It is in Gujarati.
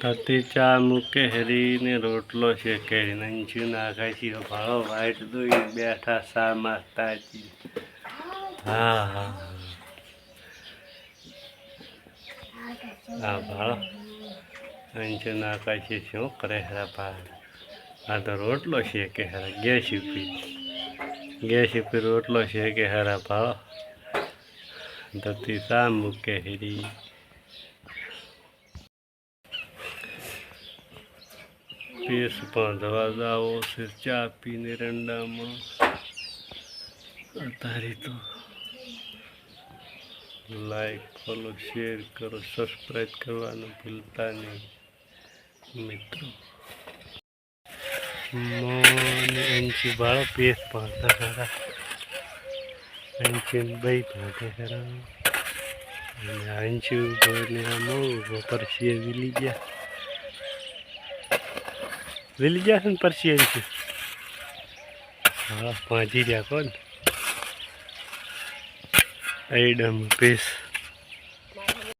હતી ચા મૂકે હેરીને રોટલો શેકે નંચું નાખાય છે ભાળો વાઈટ દોઈ બેઠા સા માગતા હતી હા હા હા ભાળો નંચું નાખાય છે શું કરે હેરા ભાળ આ તો રોટલો શેકે હેરા ગેસ ઉપર રોટલો શેકે હેરા ભાળો હતી ચા મૂકે હેરી पेस बांधवा जाओ से चा पीने रंडा में अतारी तो लाइक फॉलो शेयर करो सब्सक्राइब करवा भूलता नहीं मित्रों मोन एंची बाळो पेस बांधता खरा एंची बई बांधे खरा एंची बोलने मो परसी विली गया વેલી જશે ને પરસી આવી છે હા પહોંચી રહ્યા કોણ આઈડમ પેસ